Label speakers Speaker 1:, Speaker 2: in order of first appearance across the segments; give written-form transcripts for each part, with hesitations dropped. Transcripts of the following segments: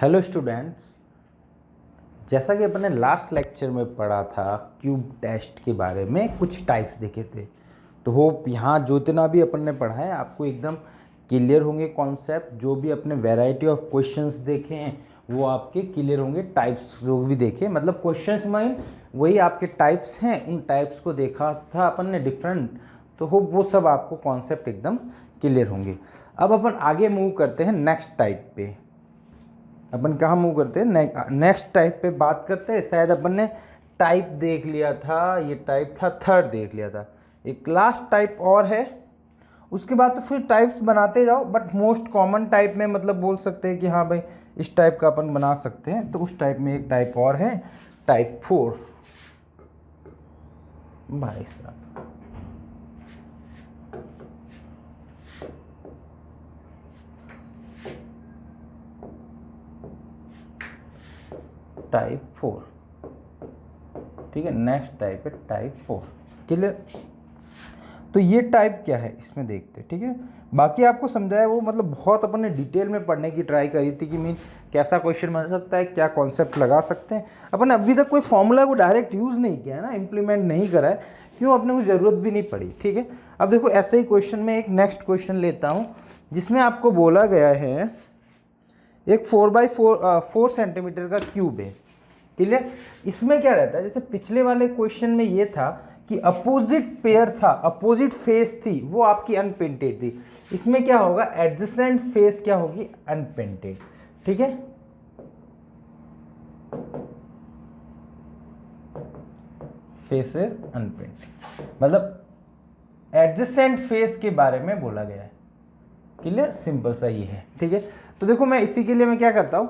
Speaker 1: Hello students, जैसा कि अपने लास्ट लेक्चर में पढ़ा था क्यूब टेस्ट के बारे में, कुछ टाइप्स देखे थे। तो होप यहाँ जितना भी अपन ने पढ़ा है आपको एकदम क्लियर होंगे कॉन्सेप्ट। जो भी अपने वैरायटी ऑफ क्वेश्चंस देखे हैं वो आपके क्लियर होंगे। टाइप्स जो भी देखे, मतलब क्वेश्चंस माइंड वही आपके टाइप्स हैं, उन टाइप्स को देखा था अपन ने डिफरेंट। तो होप वो सब आपको कॉन्सेप्ट एकदम क्लियर होंगे। अब अपन आगे मूव करते हैं नेक्स्ट टाइप पे। अपन कहाँ मूव करते हैं? नेक्स्ट टाइप पे बात करते हैं। शायद अपन ने टाइप देख लिया था, ये टाइप था थर्ड देख लिया था। एक लास्ट टाइप और है, उसके बाद तो फिर टाइप्स बनाते जाओ। बट मोस्ट कॉमन टाइप में मतलब बोल सकते हैं कि हाँ भाई इस टाइप का अपन बना सकते हैं। तो उस टाइप में एक टाइप और है, टाइप 4। भाई साहब टाइप 4, ठीक है। नेक्स्ट टाइप है टाइप 4। क्लियर? तो ये टाइप क्या है इसमें देखते हैं, ठीक है। बाकी आपको समझाया वो, मतलब बहुत अपन ने डिटेल में पढ़ने की ट्राई करी थी कि मीन कैसा क्वेश्चन बन सकता है, क्या कॉन्सेप्ट लगा सकते हैं। अपन अभी तक कोई फॉर्मूला को डायरेक्ट यूज़ नहीं किया है ना, इम्प्लीमेंट नहीं करा है, क्यों अपने को ज़रूरत भी नहीं पड़ी, ठीक है। अब देखो ऐसे ही क्वेश्चन में एक नेक्स्ट क्वेश्चन लेता हूँ जिसमें आपको बोला गया है एक 4x4 सेंटीमीटर का क्यूब है। क्लियर? इसमें क्या रहता है, जैसे पिछले वाले क्वेश्चन में ये था कि अपोजिट पेयर था, अपोजिट फेस थी, वो आपकी अनपेंटेड थी। इसमें क्या होगा, एडजेसेंट फेस क्या होगी, अनपेंटेड, ठीक है। फेस इज अनपेंटेड, मतलब एडजेसेंट फेस के बारे में बोला गया है। क्लियर? सिंपल सा ये है, ठीक है। तो देखो मैं इसी के लिए मैं क्या करता हूँ,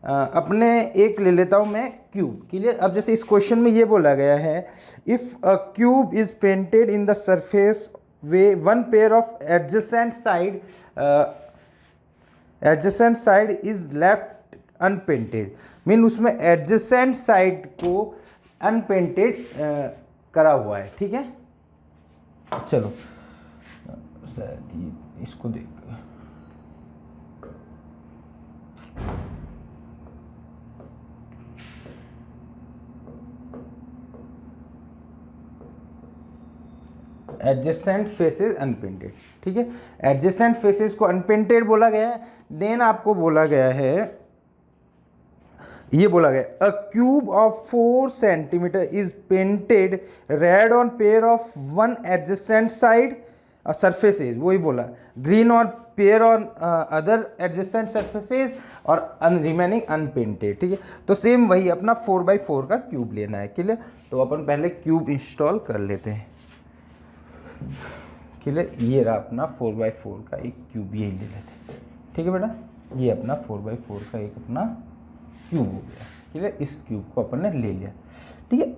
Speaker 1: अपने एक ले लेता हूँ मैं क्यूब। क्लियर? अब जैसे इस क्वेश्चन में ये बोला गया है, if a cube is painted in the surface way one pair of adjacent side is left unpainted. Mean उसमें एडजेसेंट साइड को अनपेंटेड करा हुआ है, ठीक है। चलो इसको देख, एडजेसेंट फेसेस अनपेंटेड, ठीक है। एडजेसेंट फेसेस को अनपेंटेड बोला गया है। देन आपको बोला गया है, ये बोला गया अ cube of 4 centimetre is painted red on pair of one adjacent side surfaces, वही बोला, green on pair on other adjacent surfaces और रिमेनिंग अनपेंटेड, ठीक है। तो सेम वही अपना 4x4 का क्यूब लेना है। क्लियर? तो अपन पहले क्यूब इंस्टॉल कर लेते हैं। क्लियर? ये रहा अपना 4x4 का एक क्यूब, यही ले लेते हैं, ठीक है बेटा। ये अपना 4x4 का एक अपना क्यूब हो गया। क्लियर? इस क्यूब को अपन ने ले लिया, ठीक है।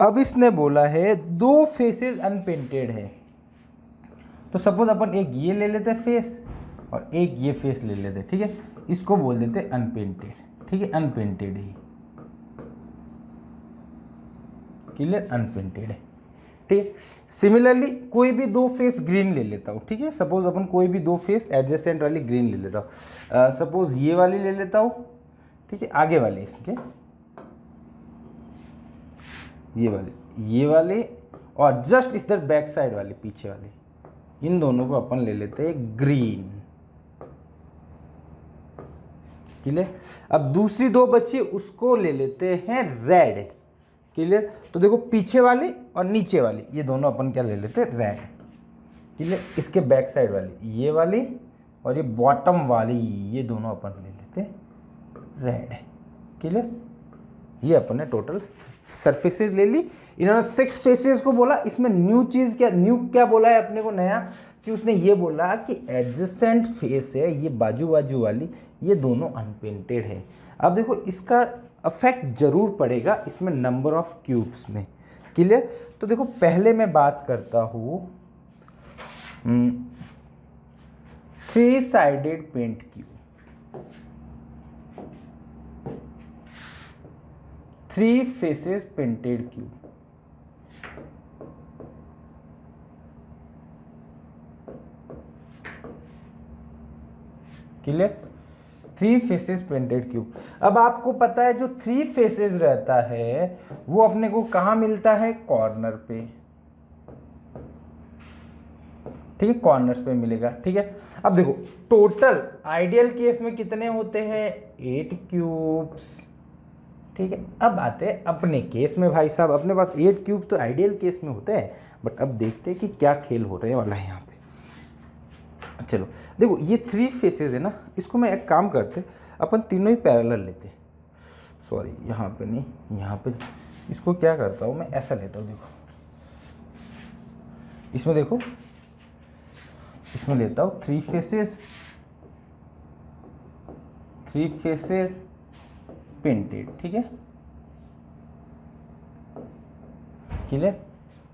Speaker 1: अब इसने बोला है दो फेसेस अनपेंटेड है, तो सपोज अपन एक ये ले लेते फेस और एक ये फेस ले लेते, ठीक है। इसको बोल देते अनपेंटेड, ठीक है। अनपेंटेड ही, क्लियर? अनपेंटेड है, ठीक है। सिमिलरली कोई भी दो फेस ग्रीन ले लेता हूँ, ठीक है। सपोज अपन कोई भी दो फेस एडजेसेंट वाली ग्रीन ले लेता हूँ। सपोज ये वाली ले लेता हूँ, ठीक है। आगे वाले इसके, ये वाले और जस्ट इधर बैक साइड वाले, पीछे वाले, इन दोनों को अपन ले लेते हैं ग्रीन। क्लियर? अब दूसरी दो बची उसको ले लेते हैं रेड। क्लियर? तो देखो पीछे वाली और नीचे वाली ये दोनों अपन क्या ले लेते हैं, रेड। क्लियर? इसके बैक साइड वाली ये वाली और ये बॉटम वाली, ये दोनों अपन ले लेते हैं रेड। क्लियर? ये अपन ने टोटल सरफेसेस ले ली। इन्होंने 6 फेसेस को बोला। इसमें न्यू चीज़ क्या, न्यू क्या बोला है अपने को नया, कि उसने ये बोला कि एडजेसेंट फेस है ये बाजू बाजू वाली, ये दोनों अनपेंटेड है। अब देखो इसका अफेक्ट जरूर पड़ेगा इसमें नंबर ऑफ क्यूब्स में। क्लियर? तो देखो पहले मैं बात करता हूँ 3 sided paint cube, 3 faces painted cube. Clear? 3 faces painted cube. अब आपको पता है जो 3 फेसेस रहता है वो अपने को कहाँ मिलता है, कॉर्नर पे, ठीक है, कॉर्नर्स पे मिलेगा, ठीक है। अब देखो टोटल आइडियल केस में कितने होते हैं, 8 क्यूब्स, ठीक है। अब आते हैं अपने केस में, भाई साहब अपने पास 8 क्यूब तो आइडियल केस में होते हैं, बट अब देखते हैं कि क्या खेल हो रहे वाला है यहाँ पे। चलो देखो ये 3 फेसेस है ना, इसको मैं एक काम करते, अपन तीनों ही पैरेलल लेते, सॉरी यहाँ पे नहीं, यहाँ पे इसको क्या करता हूँ मैं, ऐसा लेता हूँ, देखो इसमें देखो, इसमें लेता हूँ 3 फेसेस पेंटेड, ठीक है, क्लियर।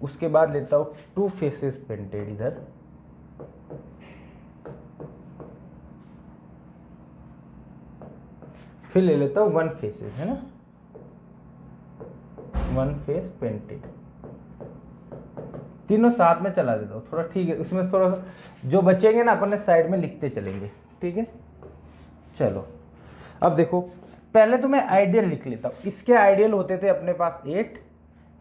Speaker 1: उसके बाद लेता हूँ 2 फेसेस पेंटेड इधर, फिर ले लेता हूँ 1 फेसेस, है ना, 1 फेस पेंटेड, तीनों साथ में चला देता हूँ थोड़ा, ठीक है। उसमें थोड़ा सा जो बचेंगे ना अपन साइड में लिखते चलेंगे, ठीक है। चलो अब देखो पहले तो मैं आइडियल लिख लेता हूँ, इसके आइडियल होते थे अपने पास 8,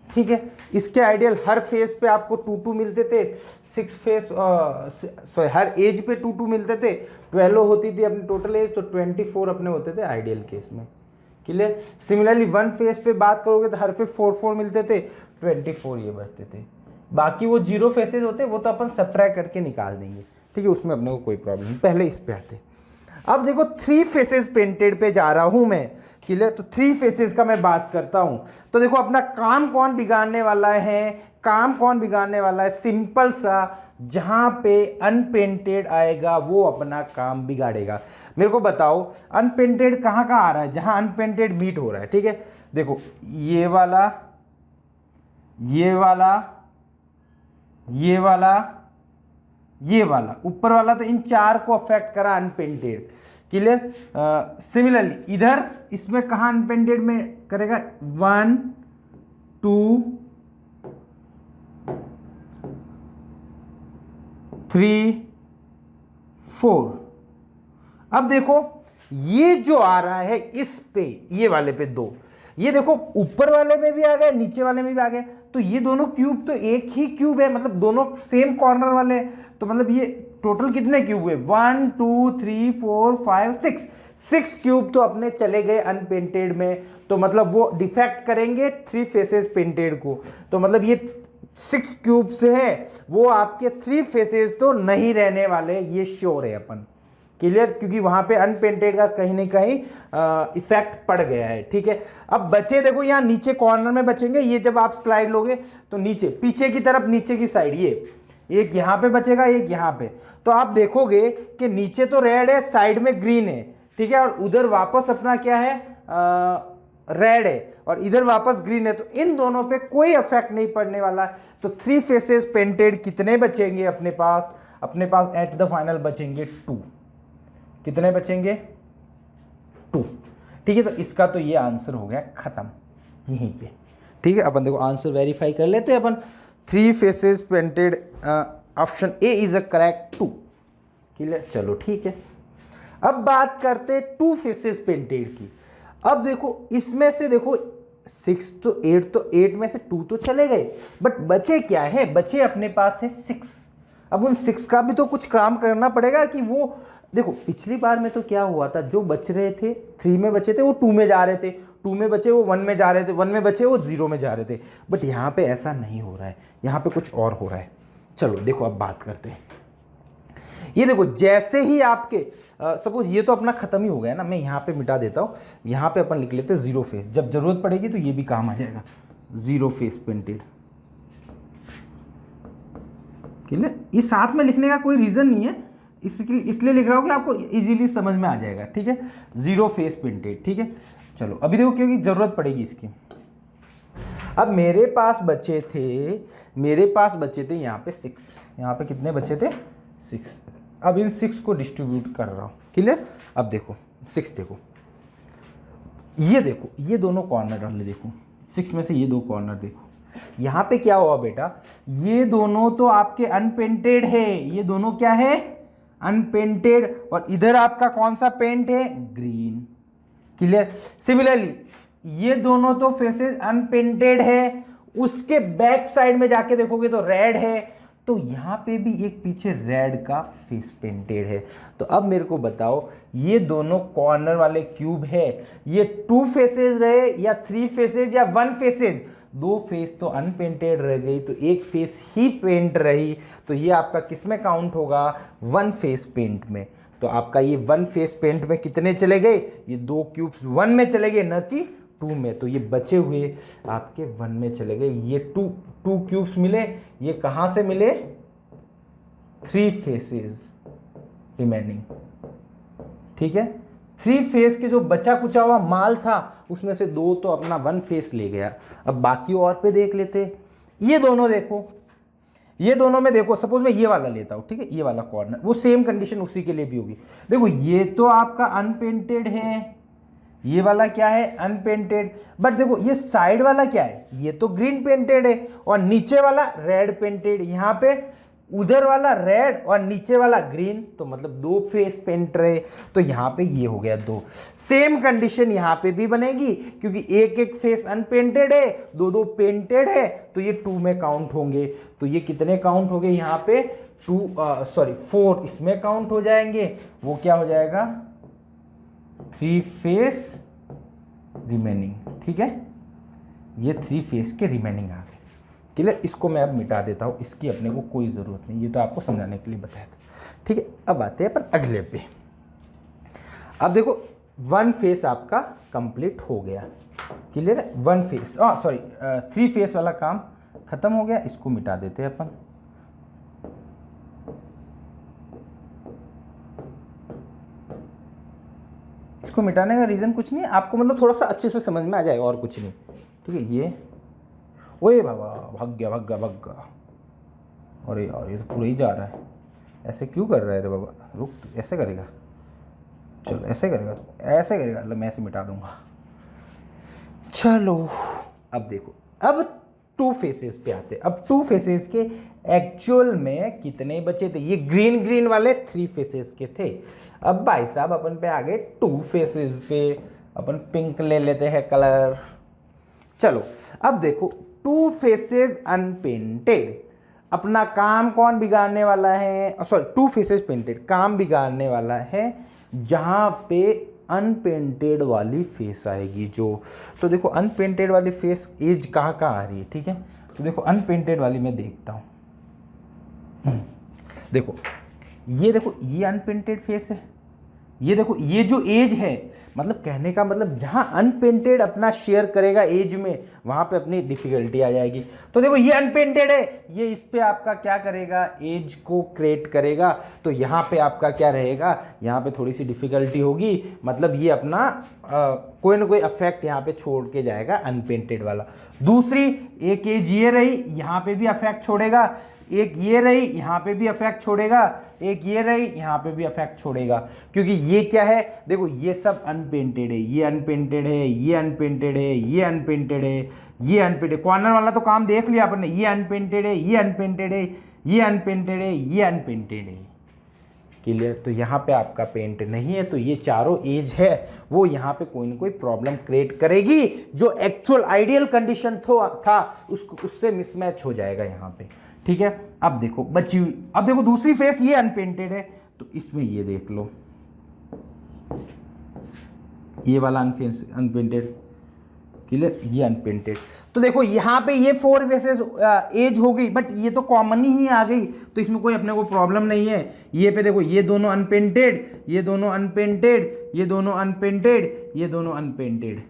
Speaker 1: ठीक है। इसके आइडियल हर फेस पे आपको 2 मिलते थे, 6 फेस सॉरी हर एज पे 2 मिलते थे, 12 होती थी अपनी टोटल एज, तो 24 अपने होते थे आइडियल केस में, क्लियर। सिमिलरली 1 फेस पे बात करोगे तो हर पे 4 मिलते थे, 24 ये बचते थे। बाकी वो 0 फेसेस होते वो तो अपन सब्ट्रैक्ट करके निकाल देंगे, ठीक है, उसमें अपने को कोई प्रॉब्लम नहीं। पहले इस पे आते, अब देखो 3 फेसेस पेंटेड पे जा रहा हूं मैं, क्लियर। तो 3 फेसेस का मैं बात करता हूं, तो देखो अपना काम कौन बिगाड़ने वाला है, काम कौन बिगाड़ने वाला है, सिंपल सा, जहां पे अनपेंटेड आएगा वो अपना काम बिगाड़ेगा। मेरे को बताओ अनपेंटेड कहाँ कहाँ आ रहा है, जहां अनपेंटेड मीट हो रहा है, ठीक है। देखो ये वाला, ये वाला, ये वाला, ये वाला, ऊपर वाला, तो इन 4 को अफेक्ट करा अनपेंटेड, क्लियर। सिमिलरली इधर इसमें कहाँ अनपेंटेड में करेगा, 1 2 3 4। अब देखो ये जो आ रहा है इस पे, ये वाले पे 2, ये देखो ऊपर वाले में भी आ गए, नीचे वाले में भी आ गए, तो ये दोनों क्यूब तो एक ही क्यूब है, मतलब दोनों सेम कॉर्नर वाले, तो मतलब ये टोटल कितने क्यूब हुए, 1 2 3 4 5 6 क्यूब तो अपने चले गए अनपेंटेड में, तो मतलब वो डिफेक्ट करेंगे 3 फेसेस पेंटेड को, तो मतलब ये 6 क्यूब से है, वो आपके 3 फेसेस तो नहीं रहने वाले, ये श्योर है अपन, क्लियर, क्योंकि वहां पे अनपेंटेड का कहीं ना कहीं इफेक्ट पड़ गया है, ठीक है। अब बचे देखो यहाँ नीचे कॉर्नर में बचेंगे, ये जब आप स्लाइड लोगे तो नीचे पीछे की तरफ, नीचे की साइड, ये एक यहाँ पे बचेगा, एक यहाँ पे, तो आप देखोगे कि नीचे तो रेड है, साइड में ग्रीन है, ठीक है, और उधर वापस अपना क्या है, रेड है, और इधर वापस ग्रीन है, तो इन दोनों पे कोई इफेक्ट नहीं पड़ने वाला। तो 3 फेसेस पेंटेड कितने बचेंगे अपने पास, अपने पास एट द फाइनल बचेंगे 2, कितने बचेंगे, 2, ठीक है। तो इसका तो ये आंसर हो गया खत्म यहीं पे, ठीक है। अपन देखो आंसर वेरीफाई कर लेते हैं अपन, 3 faces painted, option A is a correct 2, clear. चलो ठीक है, अब बात करते 2 फेसेस पेंटेड की। अब देखो इसमें से देखो 6 तो 8 में से 2 तो चले गए, बट बचे क्या है, बचे अपने पास है 6। अब उन 6 का भी तो कुछ काम करना पड़ेगा कि वो, देखो पिछली बार में तो क्या हुआ था, जो बच रहे थे 3 में बचे थे वो 2 में जा रहे थे, 2 में बचे वो 1 में जा रहे थे, 1 में बचे वो 0 में जा रहे थे, बट यहाँ पे ऐसा नहीं हो रहा है, यहाँ पे कुछ और हो रहा है। चलो देखो अब बात करते हैं, ये देखो जैसे ही आपके सपोज ये तो अपना खत्म ही हो गया ना, मैं यहाँ पे मिटा देता हूँ, यहाँ पे अपन लिख लेते हैं 0 फेस, जब जरूरत पड़ेगी तो ये भी काम आ जाएगा, 0 फेस पेंटेड, क्लियर। ये साथ में लिखने का कोई रीज़न नहीं है, इसलिए लिख रहा हूँ कि आपको इजीली समझ में आ जाएगा, ठीक है, 0 फेस पेंटेड, ठीक है। चलो अभी देखो क्योंकि ज़रूरत पड़ेगी इसकी। अब मेरे पास बचे थे यहाँ पे 6, यहाँ पे कितने बचे थे, 6। अब इन 6 को डिस्ट्रीब्यूट कर रहा हूँ, क्लियर। अब देखो 6, देखो ये दोनों कॉर्नर डाले, देखो 6 में से ये 2 कॉर्नर देखो, यहाँ पे क्या हुआ बेटा, ये दोनों तो आपके अनपेंटेड है, ये दोनों क्या है, अनपेंटेड, और इधर आपका कौन सा पेंट है, ग्रीन। क्लियर। सिमिलरली ये दोनों तो फेसेस अनपेंटेड है, उसके बैक साइड में जाके देखोगे तो रेड है, तो यहां पे भी एक पीछे रेड का फेस पेंटेड है। तो अब मेरे को बताओ ये दोनों कॉर्नर वाले क्यूब है, ये 2 फेसेस रहे या 3 फेसेस या 1 फेसेस, 2 फेस तो अनपेंटेड रह गई, तो एक फेस ही पेंट रही, तो ये आपका किस में काउंट होगा, 1 फेस पेंट में। तो आपका ये 1 फेस पेंट में कितने चले गए, ये 2 क्यूब्स 1 में चले गए, न कि 2 में, तो ये बचे हुए आपके 1 में चले गए। ये 2 क्यूब्स मिले, ये कहां से मिले, 3 फेसेस रिमेनिंग। ठीक है, 3 फेस के जो बचा कुचा हुआ माल था उसमें से 2 तो अपना 1 फेस ले गया। अब बाकी और पे देख लेते, ये दोनों देखो, ये दोनों में देखो, सपोज मैं ये वाला लेता हूं, ठीक है, ये वाला कॉर्नर, वो सेम कंडीशन उसी के लिए भी होगी। देखो ये तो आपका अनपेंटेड है, ये वाला क्या है, अनपेंटेड, बट देखो ये साइड वाला क्या है, ये तो ग्रीन पेंटेड है, और नीचे वाला रेड पेंटेड। यहाँ पे उधर वाला रेड और नीचे वाला ग्रीन, तो मतलब 2 फेस पेंट रहे, तो यहाँ पे ये हो गया 2। सेम कंडीशन यहाँ पे भी बनेगी, क्योंकि एक फेस अनपेंटेड है, 2 पेंटेड है, तो ये 2 में काउंट होंगे। तो ये कितने काउंट हो गए यहाँ पे, 4 इसमें काउंट हो जाएंगे, वो क्या हो जाएगा, 3 फेस रिमेनिंग। ठीक है, ये 3 फेस के रिमेनिंग आ गए। क्लियर। इसको मैं अब मिटा देता हूँ, इसकी अपने को कोई ज़रूरत नहीं, ये तो आपको समझाने के लिए बताया था। ठीक है, अब आते हैं अपन अगले पे। अब देखो 1 फेस आपका कंप्लीट हो गया। क्लियर है, 1 फेस 3 फेस वाला काम खत्म हो गया, इसको मिटा देते हैं अपन। इसको मिटाने का रीज़न कुछ नहीं, आपको मतलब थोड़ा सा अच्छे से समझ में आ जाएगा, और कुछ नहीं। ठीक है, ये ओए बाबा, भाग गया। अरे यार ये तो पूरा ही जा रहा है, ऐसे क्यों कर रहा है रे बाबा, रुक, ऐसे करेगा, चलो ऐसे करेगा, तो ऐसे करेगा, मतलब मैं ऐसे मिटा दूंगा। चलो अब देखो, अब 2 फेसेस पे आते। अब 2 फेसेस के एक्चुअल में कितने बचे थे, ये ग्रीन वाले 3 फेसेस के थे। अब भाई साहब अपन पे आ गए 2 फेसेस पे, अपन पिंक ले लेते हैं कलर। चलो अब देखो 2 फेसेस अनपेंटेड, अपना काम कौन बिगाड़ने वाला है, 2 फेसेस पेंटेड, काम बिगाड़ने वाला है जहाँ पे अनपेंटेड वाली फेस आएगी जो। तो देखो अनपेंटेड वाली फेस एज कहाँ आ रही है। ठीक है, तो देखो अनपेंटेड वाली मैं देखता हूँ। देखो ये अनपेंटेड फेस है, ये देखो ये जो एज है, मतलब कहने का मतलब जहाँ अनपेंटेड अपना शेयर करेगा एज में, वहाँ पे अपनी डिफिकल्टी आ जाएगी। तो देखो ये अनपेंटेड है, ये इस पे आपका क्या करेगा, एज को क्रिएट करेगा, तो यहाँ पे आपका क्या रहेगा, यहाँ पे थोड़ी सी डिफिकल्टी होगी, मतलब ये अपना कोई ना कोई अफेक्ट यहाँ पे छोड़ के जाएगा अनपेंटेड वाला। दूसरी एक एज ये रही, यहाँ पे भी अफेक्ट छोड़ेगा, एक ये रही, यहाँ पे भी अफेक्ट छोड़ेगा, एक ये रही, यहाँ पे भी अफेक्ट छोड़ेगा, क्योंकि ये क्या है, देखो ये सब अनपेंटेड है, ये अनपेंटेड है, ये अनपेंटेड है, ये अनपेंटेड है, ये अनपेंटेड। कॉर्नर वाला तो काम देख लिया अपन ने, ये अनपेंटेड है, ये अनपेंटेड है, ये अनपेंटेड है, ये अनपेंटेड है। क्लियर। तो यहाँ पे आपका पेंट नहीं है, तो ये चारों एज है वो यहाँ पे कोई ना कोई प्रॉब्लम क्रिएट करेगी, जो एक्चुअल आइडियल कंडीशन था उसको उससे मिसमैच हो जाएगा यहाँ पे। ठीक है, अब देखो बची हुई, अब देखो दूसरी फेस ये अनपेंटेड है, तो इसमें ये देख लो, ये वाला अनपेंटेड। क्लियर, ये अनपेंटेड। तो देखो यहाँ पे ये 4 फेसेस एज हो गई, बट ये तो कॉमन ही आ गई, तो इसमें कोई अपने को प्रॉब्लम नहीं है। ये पे देखो ये दोनों अनपेंटेड, ये दोनों अनपेंटेड, ये दोनों अनपेंटेड, ये दोनों अनपेंटेड,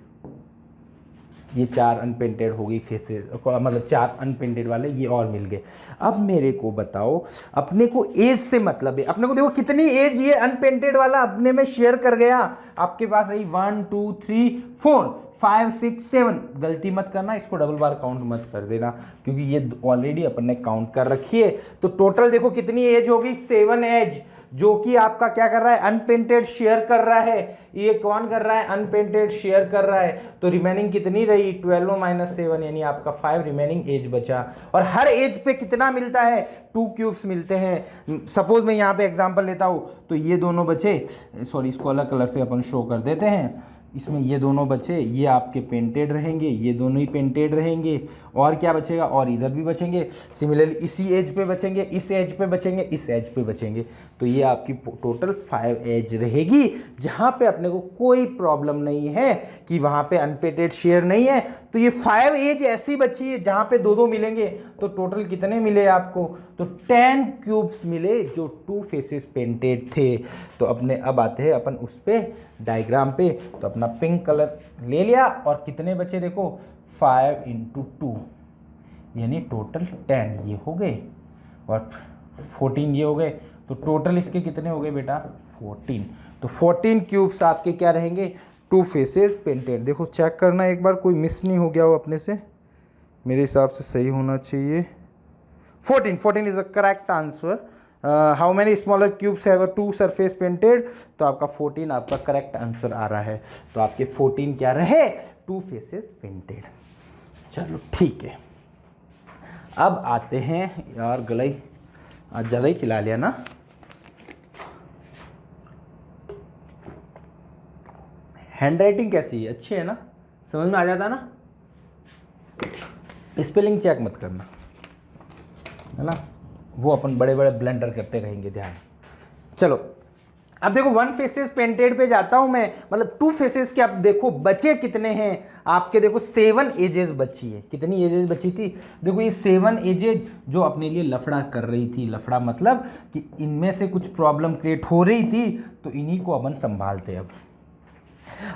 Speaker 1: ये 4 अनपेंटेड हो गई फेसेस, मतलब 4 अनपेंटेड वाले ये और मिल गए। अब मेरे को बताओ, अपने को एज से मतलब है, अपने को देखो कितनी एज ये अनपेंटेड वाला अपने में शेयर कर गया। आपके पास रही 1 2 3 4 5 6 7, गलती मत करना, इसको डबल बार काउंट मत कर देना, क्योंकि ये ऑलरेडी अपन ने काउंट कर रखी है। तो टोटल देखो कितनी एज होगी, 7 एज, जो कि आपका क्या कर रहा है, अनपेंटेड शेयर कर रहा है ये कौन कर रहा है, अनपेंटेड शेयर कर रहा है, तो रिमेनिंग कितनी रही 12 माइनस 7 यानी आपका 5 रिमेनिंग एज बचा। और हर एज पे कितना मिलता है, 2 क्यूब्स मिलते हैं। सपोज मैं यहाँ पे एग्जांपल लेता हूँ, तो ये दोनों बचे, सॉरी इसको अलग कलर से अपन शो कर देते हैं, इसमें ये दोनों बचे, ये आपके पेंटेड रहेंगे, ये दोनों ही पेंटेड रहेंगे, और क्या बचेगा, और इधर भी बचेंगे। सिमिलरली इसी एज पे बचेंगे, इस एज पे बचेंगे, इस एज पे बचेंगे। तो ये आपकी टोटल 5 एज रहेगी, जहाँ पे अपने को कोई प्रॉब्लम नहीं है कि वहाँ पे अनपेंटेड शेयर नहीं है। तो ये 5 एज ऐसी बची है जहाँ पे दो मिलेंगे। तो टोटल कितने मिले आपको, तो 10 क्यूब्स मिले जो 2 फेसेस पेंटेड थे। तो अपने अब आते हैं अपन उस पे डायग्राम पे, तो अपना पिंक कलर ले लिया, और कितने बचे देखो 5 × 2 यानी टोटल 10 ये हो गए, और 14 ये हो गए। तो टोटल इसके कितने हो गए बेटा 14। तो 14 क्यूब्स आपके क्या रहेंगे, 2 फेसेस पेंटेड। देखो चेक करना एक बार, कोई मिस नहीं हो गया हो अपने से, मेरे हिसाब से सही होना चाहिए। 14 is a correct answer. How many smaller cubes have 2 surface painted, तो आपका 14 आपका करेक्ट आंसर आ रहा है। तो आपके 14 क्या रहे, 2 फेसेस पेंटेड। चलो ठीक है, अब आते हैं यार, गलाई आज ज़्यादा ही चिल्ला लिया ना। हैंडराइटिंग कैसी है, अच्छी है ना, समझ में आ जाता ना। स्पेलिंग चेक मत करना है ना, वो अपन बड़े बड़े ब्लेंडर करते रहेंगे, ध्यान। चलो अब देखो 1 फेसेस पेंटेड पे जाता हूं मैं, मतलब 2 फेसेस के। अब देखो बचे कितने हैं आपके, देखो 7 एजेस बची है। कितनी एजेस बची थी, देखो ये 7 एजेस जो अपने लिए लफड़ा कर रही थी। लफड़ा मतलब कि इनमें से कुछ प्रॉब्लम क्रिएट हो रही थी, तो इन्हीं को अपन संभालते हैं।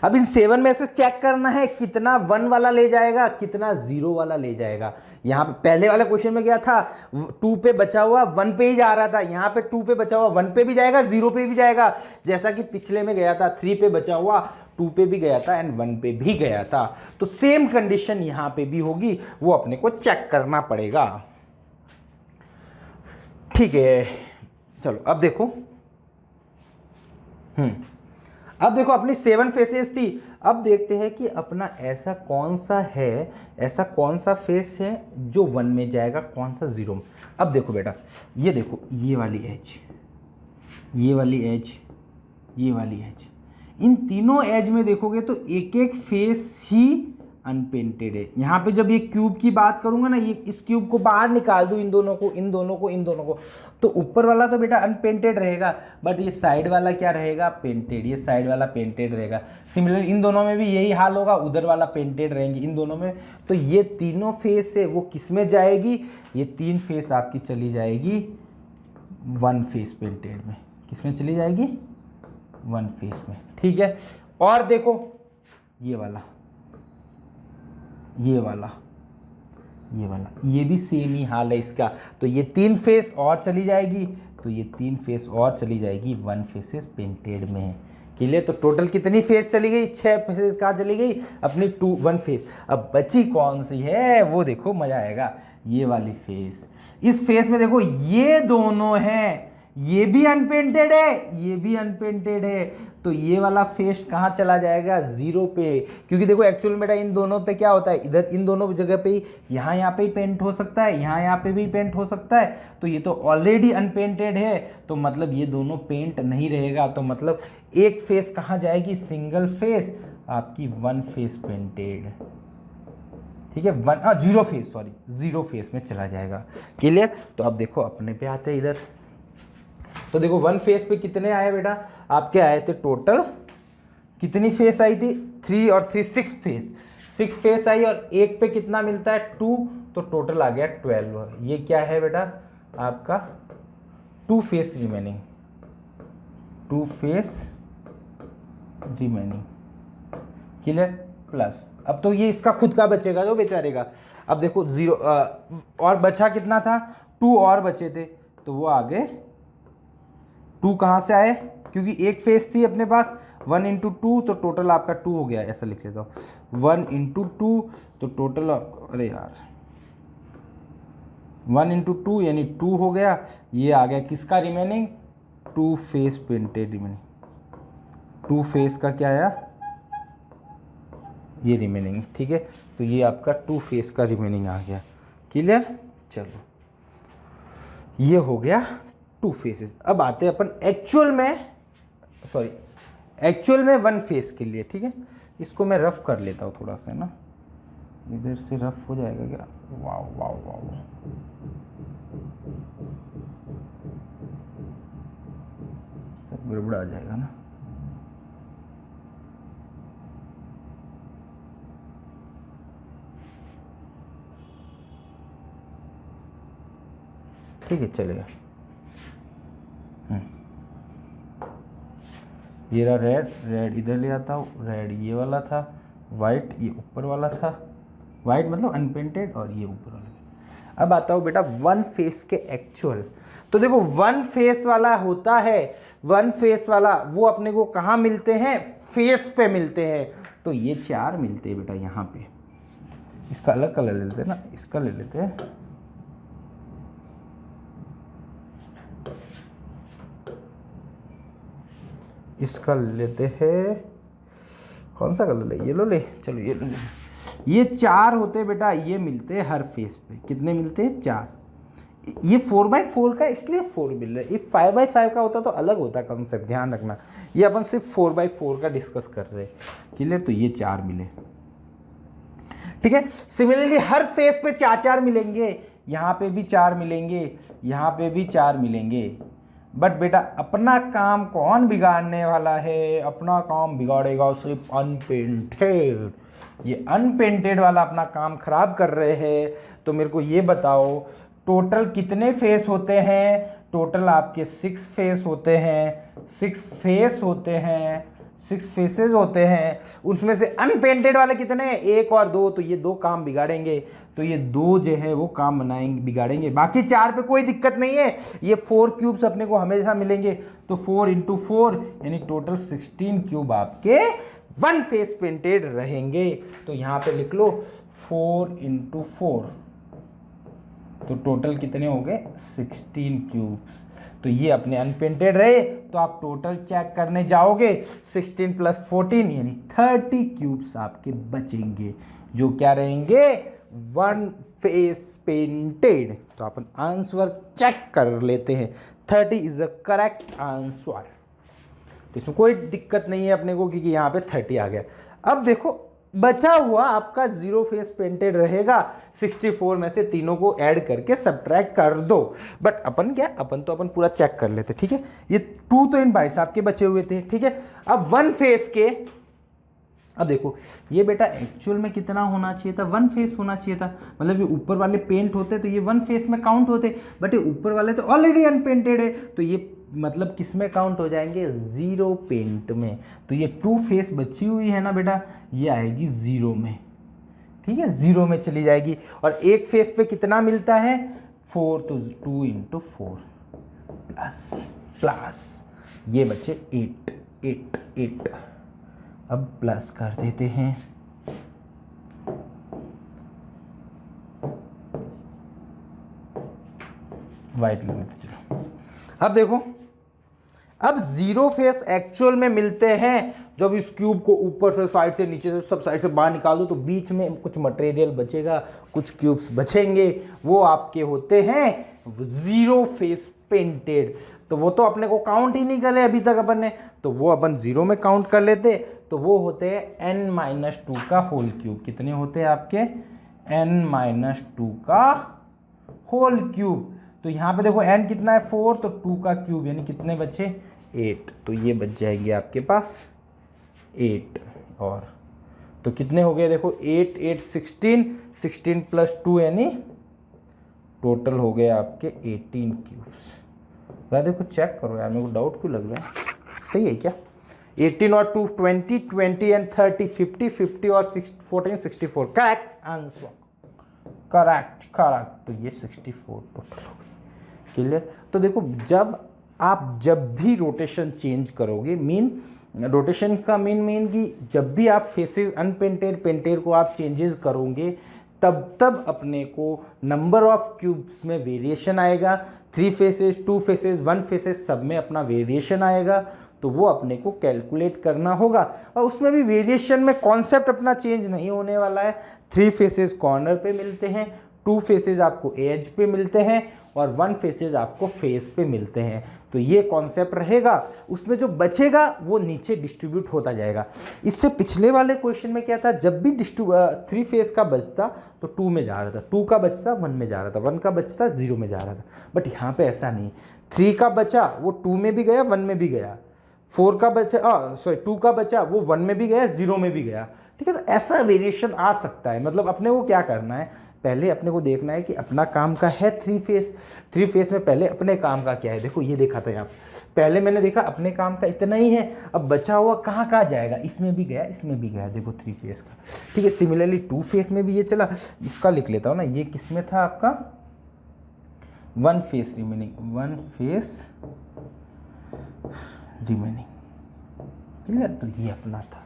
Speaker 1: अब इन 7 में से चेक करना है कितना 1 वाला ले जाएगा, कितना 0 वाला ले जाएगा। यहाँ पे पहले वाले क्वेश्चन में क्या था, 2 पे बचा हुआ 1 पे ही जा रहा था, यहाँ पे 2 पे बचा हुआ 1 पे भी जाएगा, 0 पे भी जाएगा। जैसा कि पिछले में गया था, 3 पे बचा हुआ 2 पे भी गया था एंड 1 पे भी गया था। तो सेम कंडीशन यहाँ पे भी होगी, वो अपने को चेक करना पड़ेगा। ठीक है, चलो अब देखो, अब देखो अपनी 7 फेसेस थी। अब देखते हैं कि अपना ऐसा कौन सा है, ऐसा कौन सा फेस है जो 1 में जाएगा, कौन सा 0 में। अब देखो बेटा, ये देखो, ये वाली एज, ये वाली एज, ये वाली एज, इन तीनों एज में देखोगे तो एक एक फेस ही अनपेंटेड है। यहाँ पे जब ये क्यूब की बात करूंगा ना, ये इस क्यूब को बाहर निकाल दूं, इन दोनों को, इन दोनों को, इन दोनों को, तो ऊपर वाला तो बेटा अनपेंटेड रहेगा, बट ये साइड वाला क्या रहेगा, पेंटेड। ये साइड वाला पेंटेड रहेगा। सिमिलरली इन दोनों में भी यही हाल होगा, उधर वाला पेंटेड रहेंगे इन दोनों में। तो ये तीनों फेस है वो किस में जाएगी, ये 3 फेस आपकी चली जाएगी 1 फेस पेंटेड में। किस में चली जाएगी, 1 फेस में। ठीक है, और देखो ये वाला, ये वाला, ये वाला, ये भी सेम ही हाल है इसका। तो ये 3 फेस और चली जाएगी, तो ये 3 फेस और चली जाएगी 1 फेसेस पेंटेड में। क्लियर। तो टोटल कितनी फेस चली गई, 6 फेसेस कहाँ चली गई, अपनी 1 फेस। अब बची कौन सी है वो देखो, मजा आएगा। ये वाली फेस, इस फेस में देखो ये दोनों हैं, ये भी अनपेंटेड है, ये भी अनपेंटेड है। तो ये वाला फेस कहाँ चला जाएगा, 0 पे। क्योंकि देखो एक्चुअल में बेटा इन दोनों पे क्या होता है, इधर इन दोनों जगह पे ही, यहाँ पे ही पेंट हो सकता है, यहाँ पे भी पेंट हो सकता है। तो ये तो ऑलरेडी अनपेंटेड है, तो मतलब ये दोनों पेंट नहीं रहेगा। तो मतलब एक फेस कहाँ जाएगी, सिंगल फेस आपकी 1 फेस पेंटेड। ठीक है, 0 फेस, सॉरी 0 फेस में चला जाएगा। क्लियर। तो अब देखो अपने पे आते हैं इधर। तो देखो 1 फेस पे कितने आए बेटा, आपके आए थे टोटल, कितनी फेस आई थी, 3 और 3 6 फेस, 6 फेस आई। और एक पे कितना मिलता है, 2, तो टोटल आ गया 12। ये क्या है बेटा आपका 2 face remaining, 2 face remaining. Clear. Plus अब तो ये इसका खुद का बचेगा जो बेचारे का। अब देखो 0 और बचा कितना था, 2 और बचे थे, तो वो आगे 2 कहाँ से आए, क्योंकि एक फेस थी अपने पास, 1 × 2, तो टोटल आपका 2 हो गया। ऐसा लिख लेता हूँ, 1 × 2, तो टोटल, अरे यार 1 × 2 यानी 2 हो गया। ये आ गया किसका remaining, 2 face painted remaining, two face का क्या आया, ये रिमेनिंग, ठीक है। तो ये आपका टू फेस का रिमेनिंग आ गया, क्लियर। चलो ये हो गया टू फेसेस। अब आते हैं अपन एक्चुअल में वन फेस के लिए, ठीक है। इसको मैं रफ कर लेता हूँ थोड़ा सा, ना इधर से रफ हो जाएगा क्या, वाह वाह वाह, सब गड़बड़ा जाएगा ना। ठीक है, चलेगा। ये रहा रेड इधर ले आता हूँ, रेड ये वाला था, वाइट ये ऊपर वाला था, वाइट मतलब अनपेंटेड, और ये ऊपर वाला। अब आता हूँ बेटा वन फेस के एक्चुअल। तो देखो वन फेस वाला होता है, वन फेस वाला वो अपने को कहाँ मिलते हैं, फेस पे मिलते हैं। तो ये चार मिलते हैं बेटा यहाँ पे। इसका अलग कलर ले लेते हैं ना, इसका ले लेते हैं, इसका लेते हैं, कौन सा कलर ले, येलो ले, चलो येलो ले। ये चार होते हैं बेटा, ये मिलते हैं हर फेस पे। कितने मिलते हैं, चार। ये 4x4 का इसलिए 4 मिल रहा है, ये 5x5 का होता तो अलग होता कॉन्सेप्ट, ध्यान रखना। ये अपन सिर्फ 4x4 का डिस्कस कर रहे हैं, क्लियर। तो ये चार मिले, ठीक है। सिमिलरली हर फेस पे चार चार मिलेंगे, यहाँ पे भी चार मिलेंगे, यहाँ पे भी चार मिलेंगे। बट बेटा अपना काम कौन बिगाड़ने वाला है, अपना काम बिगाड़ेगा सिर्फ अनपेंटेड। ये अनपेंटेड वाला अपना काम खराब कर रहे हैं। तो मेरे को ये बताओ टोटल कितने फेस होते हैं, टोटल आपके 6 फेस होते हैं, 6 फेस होते हैं, 6 फेसेस होते हैं। उसमें से अनपेंटेड वाले कितने हैं, 1 और 2। तो ये 2 काम बिगाड़ेंगे, तो ये 2 जो है वो काम बनाएंगे, बिगाड़ेंगे। बाकी 4 पे कोई दिक्कत नहीं है, ये 4 क्यूब्स अपने को हमेशा मिलेंगे। तो 4 × 4 यानी टोटल 16 क्यूब आपके वन फेस पेंटेड रहेंगे। तो यहाँ पे लिख लो 4 × 4, तो टोटल कितने हो गए, 16 क्यूब्स। तो ये अपने अनपेंटेड रहे। तो आप टोटल चेक करने जाओगे, 16 + 14 यानी 30 क्यूब्स आपके बचेंगे, जो क्या रहेंगे, वन फेस पेंटेड। तो अपन आंसर चेक कर लेते हैं, 30 इज द करेक्ट आंसर। तो इसमें कोई दिक्कत नहीं है अपने को, क्योंकि यहाँ पे 30 आ गया। अब देखो बचा हुआ आपका 0 फेस पेंटेड रहेगा, 64 में से तीनों को ऐड करके सब्ट्रैक्ट कर दो। बट अपन अपन पूरा चेक कर लेते, ठीक है। ये 2 तो इन भाई साहब के बचे हुए थे, ठीक है। अब वन फेस के, अब देखो ये बेटा एक्चुअल में कितना होना चाहिए था, वन फेस होना चाहिए था। मतलब ये ऊपर वाले पेंट होते तो ये वन फेस में काउंट होते, बट ये ऊपर वाले तो ऑलरेडी अनपेंटेड है, तो ये मतलब किस में काउंट हो जाएंगे, 0 पेंट में। तो ये 2 फेस बची हुई है ना बेटा, ये आएगी 0 में, ठीक है, 0 में चली जाएगी। और एक फेस पे कितना मिलता है, 4, तो 2 × 4 प्लस ये बचे 8। अब प्लस कर देते हैं, वाइट ले लेते चलो। अब देखो अब 0 फेस एक्चुअल में मिलते हैं। जब इस क्यूब को ऊपर से, साइड से, नीचे से, सब साइड से बाहर निकाल दो, तो बीच में कुछ मटेरियल बचेगा, कुछ क्यूब्स बचेंगे, वो आपके होते हैं 0 फेस पेंटेड। तो वो तो अपने को काउंट ही नहीं करे अभी तक अपन ने, तो वो अपन 0 में काउंट कर लेते। तो वो होते हैं n-2 का होल क्यूब। कितने होते हैं आपके, n-2 का होल क्यूब। तो यहाँ पे देखो n कितना है, 4, तो 2 का क्यूब यानी कितने बचे, 8। तो ये बच जाएंगे आपके पास 8। और तो कितने हो गए, देखो 8 8 16 + 2 यानी टोटल हो गए आपके 18 क्यूब्स। यार देखो चेक करो यार, मेरे को डाउट क्यों लग रहा है, सही है क्या। 18 और 2 20, 20 and 30 50, 50 और 14 64, करेक्ट आंसर, करेक्ट। तो ये 64 टोटल हो गए, क्लियर। तो देखो जब भी रोटेशन चेंज करोगे, रोटेशन का मीन कि जब भी आप फेसेस अनपेंटेड पेंटेड को आप चेंजेस करोगे, तब अपने को नंबर ऑफ क्यूब्स में वेरिएशन आएगा। 3 फेसेस, 2 फेसेस, 1 फेसेस सब में अपना वेरिएशन आएगा, तो वो अपने को कैलकुलेट करना होगा। और उसमें भी वेरिएशन में कॉन्सेप्ट अपना चेंज नहीं होने वाला है। 3 फेसेस कॉर्नर पे मिलते हैं, 2 फेसेस आपको एज पे मिलते हैं और 1 फेसेस आपको फेस पे मिलते हैं। तो ये कॉन्सेप्ट रहेगा। उसमें जो बचेगा वो नीचे डिस्ट्रीब्यूट होता जाएगा। इससे पिछले वाले क्वेश्चन में क्या था, जब भी 3 फेस का बचता तो 2 में जा रहा था, 2 का बचता 1 में जा रहा था, 1 का बचता 0 में जा रहा था। बट यहाँ पे ऐसा नहीं, 3 का बचा वो 2 में भी गया, 1 में भी गया, 4 का बचा 2 का बचा वो 1 में भी गया, 0 में भी गया। ठीक है, तो ऐसा वेरिएशन आ सकता है। मतलब अपने को क्या करना है, पहले अपने को देखना है कि अपना काम का है 3 फेस में पहले अपने काम का क्या है। देखो ये देखा था यहाँ पहले मैंने देखा अपने काम का इतना ही है, अब बचा हुआ कहाँ कहाँ जाएगा, इसमें भी गया, इसमें भी गया, देखो 3 फेस का। ठीक है, सिमिलरली 2 फेस में भी ये चला। इसका लिख लेता हूँ ना, ये किस में था आपका 1 face remaining, 1 face remaining. Clear, तो ये अपना था।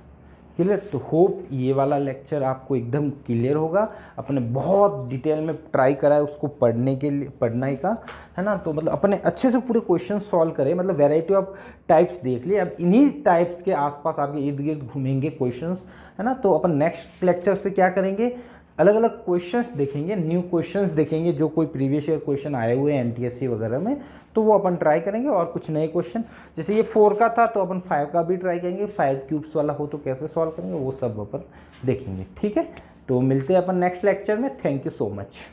Speaker 1: क्लियर, तो होप ये वाला लेक्चर आपको एकदम क्लियर होगा। अपने बहुत डिटेल में ट्राई करा है उसको पढ़ने के लिए, पढ़ने का, है ना। तो मतलब अपने अच्छे से पूरे क्वेश्चन सॉल्व करें, मतलब वैरायटी ऑफ टाइप्स देख लिए। अब इन्हीं टाइप्स के आसपास आपके इर्द गिर्द घूमेंगे क्वेश्चंस, है ना। तो अपन नेक्स्ट लेक्चर से क्या करेंगे, अलग अलग क्वेश्चंस देखेंगे, न्यू क्वेश्चंस देखेंगे जो कोई प्रीवियस ईयर क्वेश्चन आए हुए हैं एनटीएससी वगैरह में, तो वो अपन ट्राई करेंगे। और कुछ नए क्वेश्चन, जैसे ये 4 का था तो अपन 5 का भी ट्राई करेंगे, 5 क्यूब्स वाला हो तो कैसे सॉल्व करेंगे वो सब अपन देखेंगे। ठीक है, तो मिलते हैं अपन नेक्स्ट लेक्चर में। Thank you so much.